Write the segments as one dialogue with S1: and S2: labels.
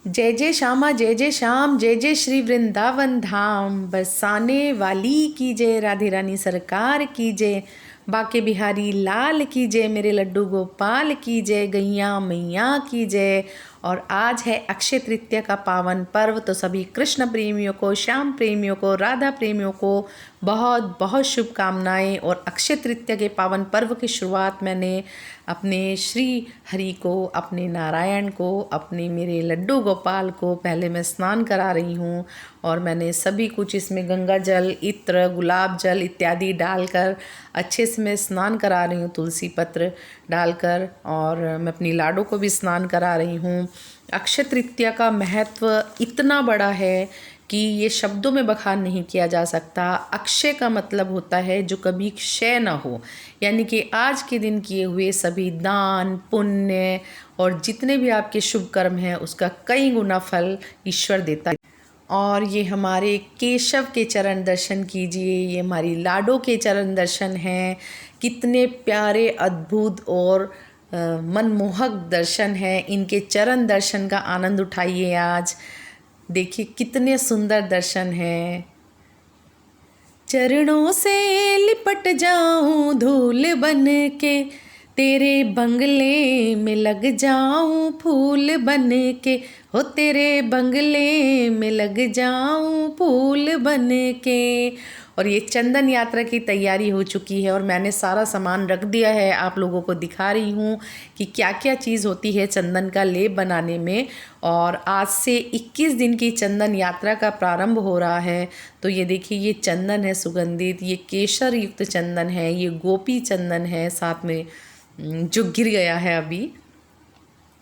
S1: जय जय श्यामा जय जय श्याम, जय जय श्री वृंदावन धाम। बरसाने वाली की जय, राधे रानी सरकार की जय, बाके बिहारी लाल की जय, मेरे लड्डू गोपाल की जय, गैया मैया की जय। और आज है अक्षय तृतीया का पावन पर्व, तो सभी कृष्ण प्रेमियों को, श्याम प्रेमियों को, राधा प्रेमियों को बहुत बहुत शुभकामनाएं। और अक्षय तृतीया के पावन पर्व की शुरुआत मैंने अपने श्री हरि को, अपने नारायण को, अपने मेरे लड्डू गोपाल को पहले मैं स्नान करा रही हूँ। और मैंने सभी कुछ इसमें गंगा जल, इत्र, गुलाब जल इत्यादि डालकर अच्छे से मैं स्नान करा रही हूँ, तुलसी पत्र डालकर। और मैं अपनी लाडो को भी स्नान करा रही हूँ। अक्षय तृतीया का महत्व इतना बड़ा है कि ये शब्दों में बखान नहीं किया जा सकता। अक्षय का मतलब होता है जो कभी क्षय न हो, यानी कि आज के दिन किए हुए सभी दान पुण्य और जितने भी आपके शुभ कर्म हैं उसका कई गुना फल ईश्वर देता है। और ये हमारे केशव के चरण दर्शन कीजिए, ये हमारी लाडो के चरण दर्शन हैं। कितने प्यारे, अद्भुत और मनमोहक दर्शन हैं। इनके चरण दर्शन का आनंद उठाइए। आज देखिए कितने सुंदर दर्शन हैं। चरणों से लिपट जाऊं धूल बन के, तेरे बंगले में लग जाऊं फूल बन के, हो तेरे बंगले में लग जाऊं फूल बन के। और ये चंदन यात्रा की तैयारी हो चुकी है और मैंने सारा सामान रख दिया है। आप लोगों को दिखा रही हूँ कि क्या क्या चीज़ होती है चंदन का लेप बनाने में। और आज से 21 दिन की चंदन यात्रा का प्रारंभ हो रहा है। तो ये देखिए, ये चंदन है सुगंधित, ये केसर युक्त चंदन है, ये गोपी चंदन है, साथ में जो गिर गया है अभी,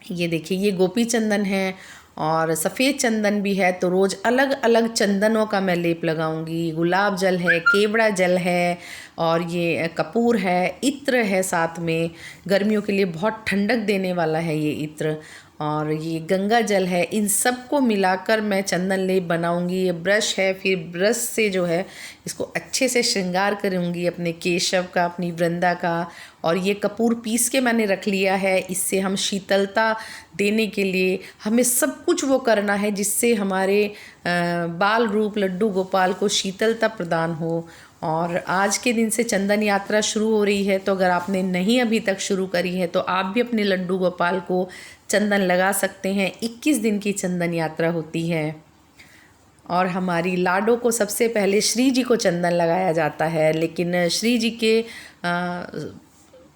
S1: ये देखिए ये गोपी चंदन है। और सफ़ेद चंदन भी है। तो रोज़ अलग अलग चंदनों का मैं लेप लगाऊंगी। गुलाब जल है, केवड़ा जल है, और ये कपूर है, इत्र है, साथ में गर्मियों के लिए बहुत ठंडक देने वाला है ये इत्र, और ये गंगा जल है। इन सब को मिलाकर मैं चंदन लेप बनाऊंगी। ये ब्रश है, फिर ब्रश से जो है इसको अच्छे से श्रृंगार करूंगी अपने केशव का, अपनी वृंदा का। और ये कपूर पीस के मैंने रख लिया है। इससे हम शीतलता देने के लिए हमें सब कुछ वो करना है जिससे हमारे बाल रूप लड्डू गोपाल को शीतलता प्रदान हो। और आज के दिन से चंदन यात्रा शुरू हो रही है। तो अगर आपने नहीं अभी तक शुरू करी है तो आप भी अपने लड्डू गोपाल को चंदन लगा सकते हैं। 21 दिन की चंदन यात्रा होती है। और हमारी लाडो को सबसे पहले श्री जी को चंदन लगाया जाता है, लेकिन श्री जी के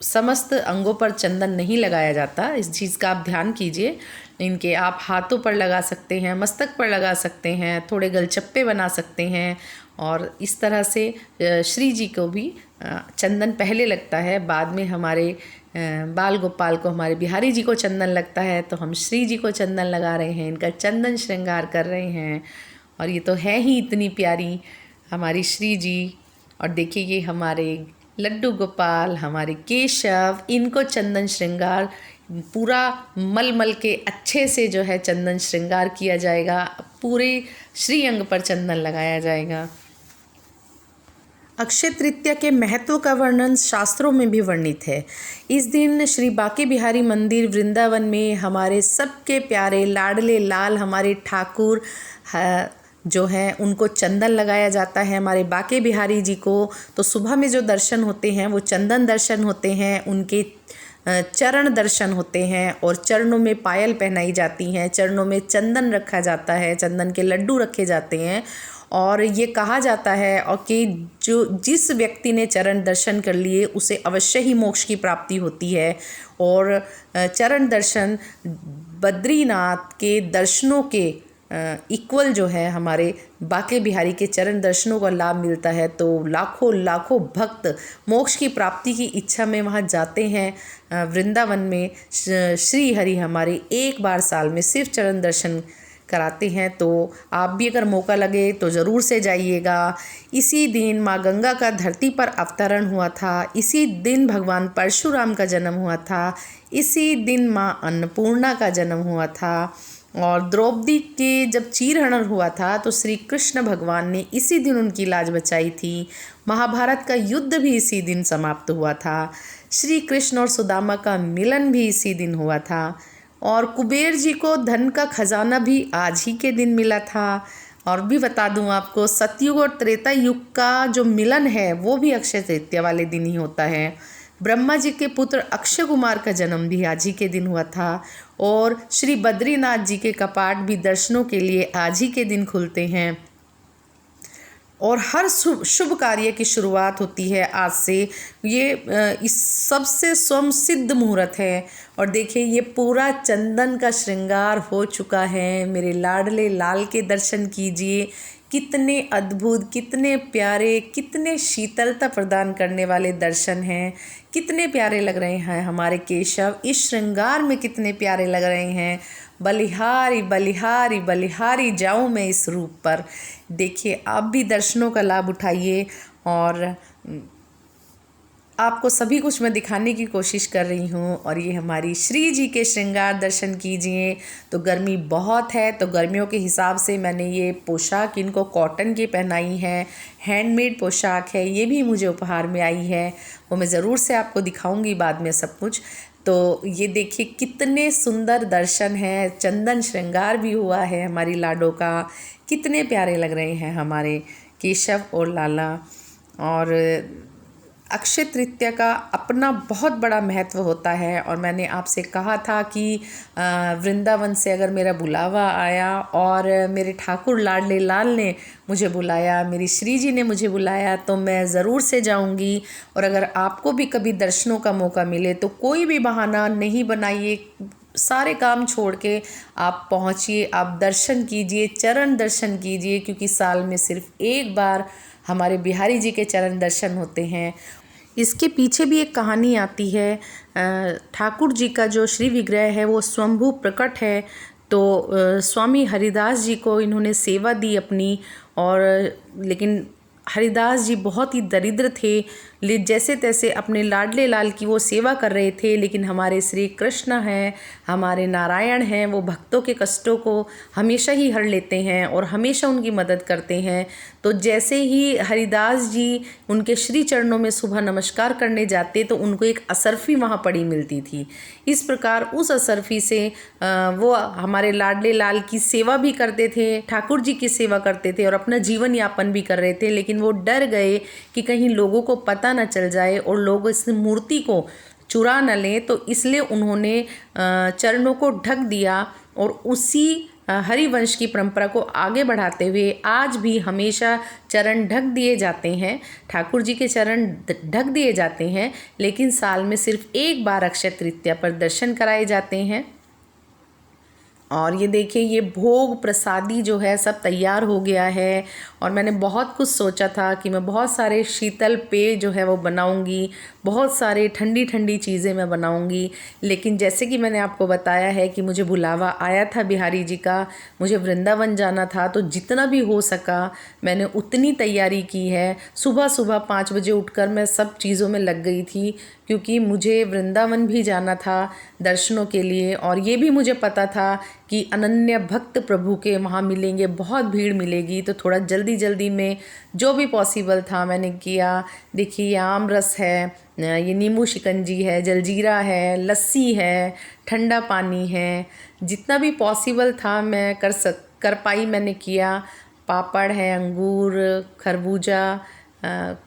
S1: समस्त अंगों पर चंदन नहीं लगाया जाता। इस चीज़ का आप ध्यान कीजिए। इनके आप हाथों पर लगा सकते हैं, मस्तक पर लगा सकते हैं, थोड़े गलचप्पे बना सकते हैं। और इस तरह से श्री जी को भी चंदन पहले लगता है, बाद में हमारे बाल गोपाल को, हमारे बिहारी जी को चंदन लगता है। तो हम श्री जी को चंदन लगा रहे हैं, इनका चंदन श्रृंगार कर रहे हैं। और ये तो है ही इतनी प्यारी हमारी श्री जी। और देखिए ये हमारे लड्डू गोपाल, हमारे केशव, इनको चंदन श्रृंगार पूरा मल मल के अच्छे से जो है चंदन श्रृंगार किया जाएगा। पूरे श्री अंग पर चंदन लगाया जाएगा। अक्षय तृतीया के महत्व का वर्णन शास्त्रों में भी वर्णित है। इस दिन श्री बाके बिहारी मंदिर वृंदावन में हमारे सबके प्यारे लाडले लाल हमारे ठाकुर जो हैं उनको चंदन लगाया जाता है। हमारे बाके बिहारी जी को तो सुबह में जो दर्शन होते हैं वो चंदन दर्शन होते हैं, उनके चरण दर्शन होते हैं। और चरणों में पायल पहनाई जाती हैं, चरणों में चंदन रखा जाता है, चंदन के लड्डू रखे जाते हैं। और ये कहा जाता है और कि जो जिस व्यक्ति ने चरण दर्शन कर लिए उसे अवश्य ही मोक्ष की प्राप्ति होती है। और चरण दर्शन बद्रीनाथ के दर्शनों के इक्वल जो है हमारे बाके बिहारी के चरण दर्शनों का लाभ मिलता है। तो लाखों लाखों भक्त मोक्ष की प्राप्ति की इच्छा में वहाँ जाते हैं वृंदावन में। श्री हरि हमारे एक बार साल में सिर्फ चरण दर्शन कराते हैं। तो आप भी अगर मौका लगे तो ज़रूर से जाइएगा। इसी दिन माँ गंगा का धरती पर अवतरण हुआ था, इसी दिन भगवान परशुराम का जन्म हुआ था, इसी दिन माँ अन्नपूर्णा का जन्म हुआ था। और द्रौपदी के जब चीरहरण हुआ था तो श्री कृष्ण भगवान ने इसी दिन उनकी लाज बचाई थी। महाभारत का युद्ध भी इसी दिन समाप्त हुआ था। श्री कृष्ण और सुदामा का मिलन भी इसी दिन हुआ था। और कुबेर जी को धन का खजाना भी आज ही के दिन मिला था। और भी बता दूं आपको, सतयुग और त्रेता युग का जो मिलन है वो भी अक्षय तृतीया वाले दिन ही होता है। ब्रह्मा जी के पुत्र अक्षय कुमार का जन्म भी आज ही के दिन हुआ था। और श्री बद्रीनाथ जी के कपाट भी दर्शनों के लिए आज ही के दिन खुलते हैं। और हर शुभ कार्य की शुरुआत होती है आज से। ये इस सबसे स्वयं सिद्ध मुहूर्त है। और देखिए ये पूरा चंदन का श्रृंगार हो चुका है। मेरे लाडले लाल के दर्शन कीजिए, कितने अद्भुत, कितने प्यारे, कितने शीतलता प्रदान करने वाले दर्शन हैं। कितने प्यारे लग रहे हैं हमारे केशव, इस श्रृंगार में कितने प्यारे लग रहे हैं। बलिहारी बलिहारी बलिहारी जाऊं मैं इस रूप पर। देखिए आप भी दर्शनों का लाभ उठाइए। और आपको सभी कुछ मैं दिखाने की कोशिश कर रही हूँ। और ये हमारी श्री जी के श्रृंगार दर्शन कीजिए। तो गर्मी बहुत है, तो गर्मियों के हिसाब से मैंने ये पोशाक इनको कॉटन की पहनाई है। हैंडमेड पोशाक है, ये भी मुझे उपहार में आई है। वो मैं ज़रूर से आपको दिखाऊंगी बाद में सब कुछ। तो ये देखिए कितने सुंदर दर्शन हैं। चंदन श्रृंगार भी हुआ है हमारी लाडो का। कितने प्यारे लग रहे हैं हमारे केशव और लाला। और अक्षय तृतीया का अपना बहुत बड़ा महत्व होता है। और मैंने आपसे कहा था कि वृंदावन से अगर मेरा बुलावा आया और मेरे ठाकुर लाडले लाल ने मुझे बुलाया, मेरी श्री जी ने मुझे बुलाया, तो मैं ज़रूर से जाऊंगी। और अगर आपको भी कभी दर्शनों का मौका मिले तो कोई भी बहाना नहीं बनाइए, सारे काम छोड़ के आप पहुंचिए, आप दर्शन कीजिए, चरण दर्शन कीजिए। क्योंकि साल में सिर्फ एक बार हमारे बिहारी जी के चरण दर्शन होते हैं। इसके पीछे भी एक कहानी आती है। ठाकुर जी का जो श्री विग्रह है वो स्वयंभू प्रकट है। तो स्वामी हरिदास जी को इन्होंने सेवा दी अपनी। और लेकिन हरिदास जी बहुत ही दरिद्र थे, जैसे तैसे अपने लाडले लाल की वो सेवा कर रहे थे। लेकिन हमारे श्री कृष्ण हैं, हमारे नारायण हैं, वो भक्तों के कष्टों को हमेशा ही हर लेते हैं और हमेशा उनकी मदद करते हैं। तो जैसे ही हरिदास जी उनके श्री चरणों में सुबह नमस्कार करने जाते तो उनको एक असरफी वहाँ पड़ी मिलती थी। इस प्रकार उस असरफी से वो हमारे लाडले लाल की सेवा भी करते थे, ठाकुर जी की सेवा करते थे और अपना जीवन यापन भी कर रहे थे। लेकिन वो डर गए कि कहीं लोगों को पता न चल जाए और लोग इस मूर्ति को चुरा न लें। तो इसलिए उन्होंने चरणों को ढक दिया। और उसी हरिवंश की परंपरा को आगे बढ़ाते हुए आज भी हमेशा चरण ढक दिए जाते हैं, ठाकुर जी के चरण ढक दिए जाते हैं। लेकिन साल में सिर्फ एक बार अक्षय तृतीया पर दर्शन कराए जाते हैं। और ये देखिए ये भोग प्रसादी जो है सब तैयार हो गया है। और मैंने बहुत कुछ सोचा था कि मैं बहुत सारे शीतल पेय जो है वो बनाऊंगी, बहुत सारे ठंडी ठंडी चीज़ें मैं बनाऊंगी। लेकिन जैसे कि मैंने आपको बताया है कि मुझे बुलावा आया था बिहारी जी का, मुझे वृंदावन जाना था, तो जितना भी हो सका मैंने उतनी तैयारी की है। सुबह सुबह 5 बजे उठकर मैं सब चीज़ों में लग गई थी, क्योंकि मुझे वृंदावन भी जाना था दर्शनों के लिए। और ये भी मुझे पता था कि अनन्य भक्त प्रभु के वहाँ मिलेंगे, बहुत भीड़ मिलेगी। तो थोड़ा जल्दी जल्दी में जो भी पॉसिबल था मैंने किया। देखिए ये आम रस है, ये नींबू शिकंजी है, जलजीरा है, लस्सी है, ठंडा पानी है, जितना भी पॉसिबल था मैं कर पाई मैंने किया। पापड़ है, अंगूर, खरबूजा,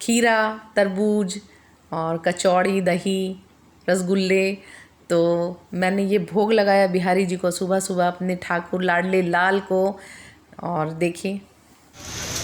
S1: खीरा, तरबूज और कचौड़ी, दही, रसगुल्ले। तो मैंने ये भोग लगाया बिहारी जी को सुबह सुबह अपने ठाकुर लाडले लाल को। और देखिए,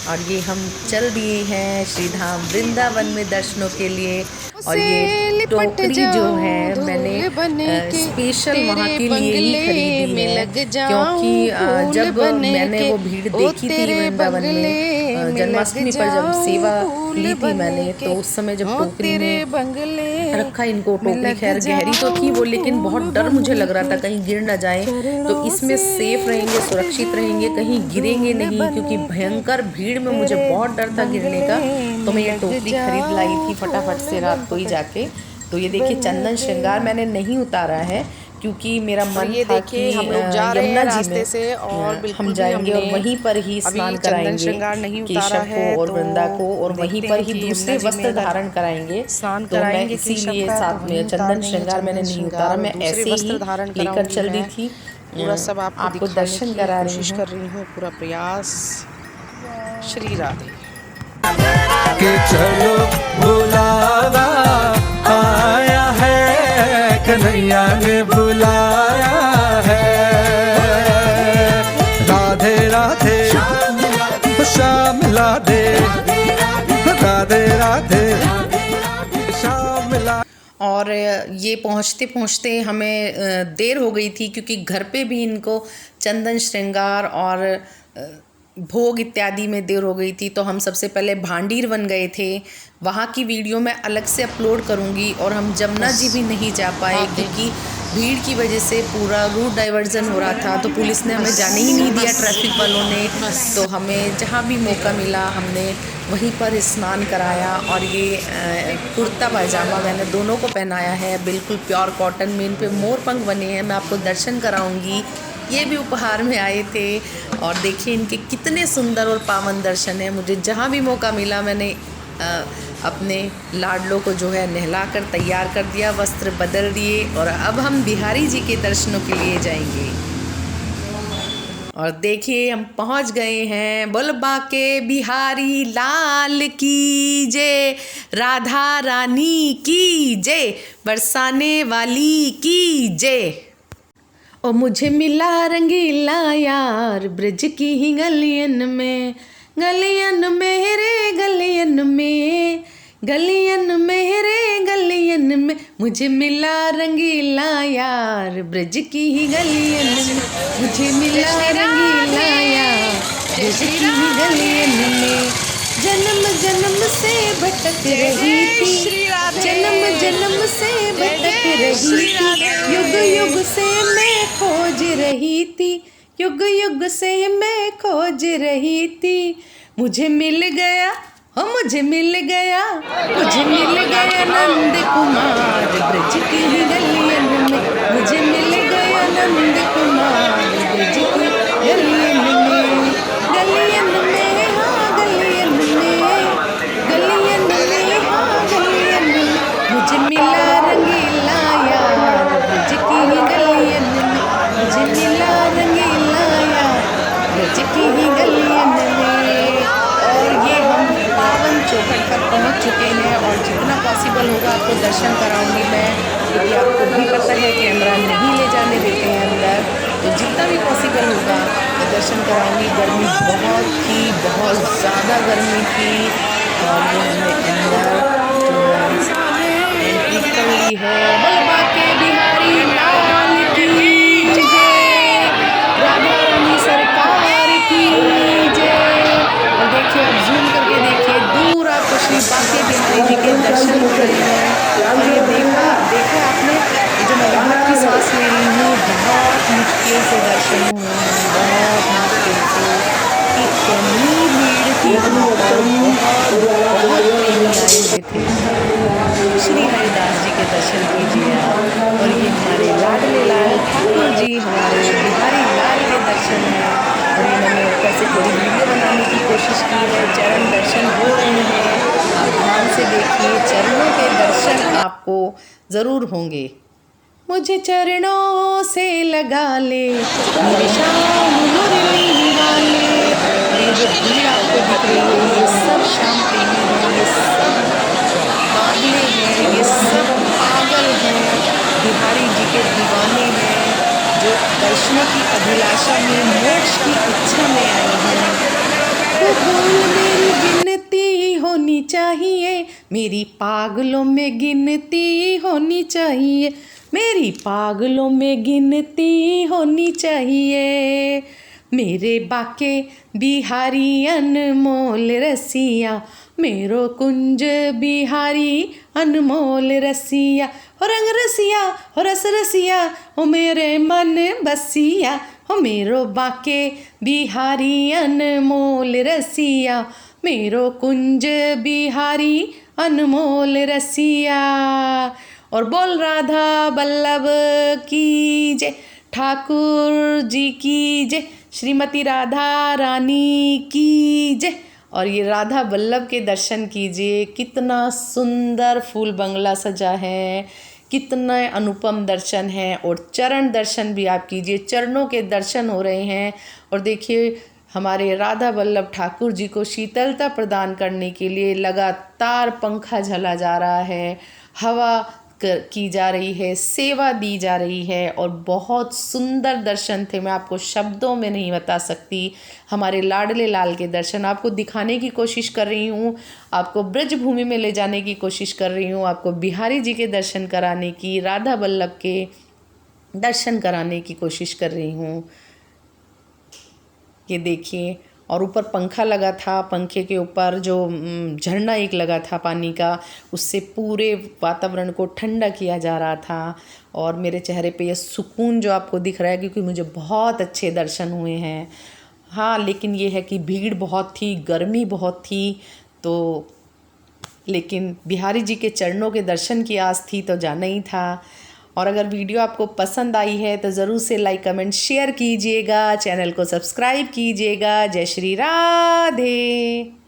S1: और ये हम चल दिए हैं श्रीधाम वृंदावन में दर्शनों के लिए। और ये टोकरी जो है मैंने स्पेशल वहाँ के लिए ही खरीदी है, क्योंकि जब मैंने वो भीड़ देखी थी वृंदावन में जन्माष्टमी पर जब सेवा ली थी मैंने, तो उस समय जब टोकरी में रखा इनको, टोकरी खैर गहरी तो थी वो, लेकिन बहुत डर मुझे लग रहा था कहीं गिर ना जाए। तो इसमें सेफ रहेंगे, सुरक्षित रहेंगे, कहीं गिरेंगे नहीं, क्योंकि भयंकर भीड़ में मुझे बहुत डर था गिरने का। तो मैं ये टोकरी खरीद लाई थी फटाफट से रात को ही जाके। तो ये देखिए चंदन श्रृंगार मैंने नहीं उतारा है, क्योंकि मेरा
S2: और
S1: मन
S2: ये
S1: था
S2: देखिए
S1: कि
S2: हम लोग जा रहे
S1: यमुना
S2: हैं
S1: जी
S2: रास्ते
S1: में
S2: से, और बिल्कुल
S1: हम
S2: भी
S1: जाएंगे और
S2: हमने
S1: वहीं पर ही
S2: अभी
S1: स्नान
S2: चंदन
S1: कराएंगे
S2: श्रृंगार नहीं उतारा
S1: केशव
S2: है,
S1: को और
S2: तो
S1: वृंदा को, और वहीं
S2: देखते
S1: पर
S2: हैं
S1: ही
S2: कि यमुना
S1: दूसरे
S2: जी में
S1: वस्त्र
S2: अगर
S1: धारण कराएंगे।
S2: स्नान
S1: तो मैं
S2: कराएंगे केशव
S1: इसीलिए
S2: का तो
S1: साथ
S2: वहीं
S1: में
S2: उतार
S1: चंदन
S2: देंगे
S1: श्रृंगार मैंने
S2: चंदन
S1: नहीं उतारा,
S2: श्रृंगार, और
S1: मैं
S2: दूसरे
S1: ऐसे
S2: वस्त्र
S1: ही
S2: धारण
S1: लेकर
S2: कराऊंगी
S1: चल दी
S2: मैं।
S1: थी।
S2: पूरा सब आपको
S1: आपको
S2: दिखाने
S1: दर्शन
S2: की
S1: करा रही
S2: कोशिश
S1: हूँ।
S2: कर रही हूँ, पूरा प्रयास। श्री राधे।
S3: कि चलो बुलावा आया है, कन्हैया ने बुलाया है। राधे राधे श्याम राधे, राधे राधे श्याम राधे।
S1: और ये पहुँचते पहुँचते हमें देर हो गई थी, क्योंकि घर पे भी इनको चंदन श्रृंगार और भोग इत्यादि में देर हो गई थी। तो हम सबसे पहले भांडीर बन गए थे, वहाँ की वीडियो मैं अलग से अपलोड करूँगी। और हम जमुना जी भी नहीं जा पाए, क्योंकि भीड़ की वजह से पूरा रूट डाइवर्जन हो रहा था, तो पुलिस ने हमें जाने ही नहीं दिया, ट्रैफिक वालों ने। तो हमें जहाँ भी मौका मिला हमने वहीं पर स्नान कराया। और ये कुर्ता पायजामा मैंने दोनों को पहनाया है, बिल्कुल प्योर कॉटन में। इन पे मोर पंख बने हैं, मैं आपको दर्शन कराऊंगी। ये भी उपहार में आए थे, और देखिए इनके कितने सुंदर और पावन दर्शन है। मुझे जहाँ भी मौका मिला मैंने अपने लाडलों को जो है नहला कर तैयार कर दिया, वस्त्र बदल दिए, और अब हम बिहारी जी के दर्शनों के लिए जाएंगे। और देखिए हम पहुंच गए हैं। बोल बाके बिहारी लाल की जय, राधा रानी की जय, बरसाने वाली की जय। ओ मुझे मिला रंगीला यार ब्रज की ही गलियन में, गलियन में रे गलियन में, गलियन में रे गलियन में, मुझे मिला रंगीला यार ब्रज की ही गलियन में, मुझे मिला रंगीला यार ब्रज की ही गलियन में। जन्म जन्म से भटक रही थी, जन्म जन्म से भटक रही थी, युग युग से मैं खोज रही थी, युग युग से मैं खोज रही थी। मुझे मिल गया, हो मुझे मिल गया, मुझे मिल गया नंद कुमार ब्रज की ही गलियन में, मुझे मिल गया नंद कुमार ब्रज की गलियन में, गलियन में हाँ गलियन में, गलियन में हाँ गलियन में, मुझे मिला रंगीला यार ब्रज की ही गलियन में, मुझे मिला रंगीला यार ब्रज की ही गलियन में। और ये हम पावन चौखट पर पहुंच चुके हैं, और जितना पॉसिबल होगा आपको दर्शन कराऊंगी मैं, क्योंकि आपको भी पता है कैमरा नहीं ले जाने देते हैं अंदर, तो जितना भी पॉसिबल होगा मैं दर्शन कराऊंगी। गर्मी बहुत ज़्यादा गर्मी थी, और ये हमने अंदर एंट्री कर ली है। बोल बाके बिहारी लाल की जय, राधा रानी सरकार की जय। और देखिए आप जूम करके देखिए, दूर आपको श्री बाके बिहारी जी के दर्शन हो रहे हैं। और ये देखा आपने, ये जो मैं राहत की सांस ले रही हूँ, बहुत मुश्किल से दर्शन हुए हैं, बहुत मुश्किल से। इतनी भीड़ थी वहाँ पर, बहुत प्रेमी आए हुए थे। श्री हरिदास जी के दर्शन कीजिए आप। और ये हमारे लाडले लाल ठाकुर जी, हमारे बिहारी लाल के दर्शन हैं। और ये मैंने ऊपर से थोड़ी वीडियो बनाने की कोशिश की है, चरण दर्शन हो रहे हैं, आप ध्यान से देखिए, चरणों के दर्शन आपको ज़रूर होंगे। मुझे चरणों से लगा ले मेरे श्याम मुरली वाले। और ये जो भीड़ आपको दिख रही है, ये सब श्याम प्रेमी हैं, ये सब बादले हैं, ये सब पागल हैं, बिहारी जी के दीवाने हैं, जो दर्शनों की अभिलाषा में, मोक्ष की इच्छा में आए हैं। तो बोल मेरी गिनती होनी चाहिए, मेरी पागलों में गिनती होनी चाहिए, मेरी पागलों में गिनती होनी चाहिए। मेरे बाके बिहारी अनमोल रसिया, मेरो कुंज बिहारी अनमोल रसिया, हो रंग रसिया हो रस रसिया, हो मेरे मन बसिया, हो मेरो बाके बिहारी अनमोल रसिया, मेरो कुंज बिहारी अनमोल रसिया। और बोल राधा वल्लभ की जय, ठाकुर जी की जय, श्रीमती राधा रानी की जय। और ये राधा वल्लभ के दर्शन कीजिए, कितना सुंदर फूल बंगला सजा है, कितने अनुपम दर्शन हैं। और चरण दर्शन भी आप कीजिए, चरणों के दर्शन हो रहे हैं। और देखिए हमारे राधा वल्लभ ठाकुर जी को शीतलता प्रदान करने के लिए लगातार पंखा झला जा रहा है, हवा की जा रही है, सेवा दी जा रही है और बहुत सुंदर दर्शन थे। मैं आपको शब्दों में नहीं बता सकती। हमारे लाडले लाल के दर्शन आपको दिखाने की कोशिश कर रही हूँ, आपको ब्रज भूमि में ले जाने की कोशिश कर रही हूँ, आपको बिहारी जी के दर्शन कराने की, राधा वल्लभ के दर्शन कराने की कोशिश कर रही हूँ। ये देखिए, और ऊपर पंखा लगा था, पंखे के ऊपर जो झरना एक लगा था पानी का, उससे पूरे वातावरण को ठंडा किया जा रहा था। और मेरे चेहरे पे ये सुकून जो आपको दिख रहा है, क्योंकि मुझे बहुत अच्छे दर्शन हुए हैं। हाँ, लेकिन ये है कि भीड़ बहुत थी, गर्मी बहुत थी, तो लेकिन बिहारी जी के चरणों के दर्शन की आस थी तो जाना ही था। और अगर वीडियो आपको पसंद आई है तो ज़रूर से लाइक कमेंट शेयर कीजिएगा, चैनल को सब्सक्राइब कीजिएगा। जय श्री राधे।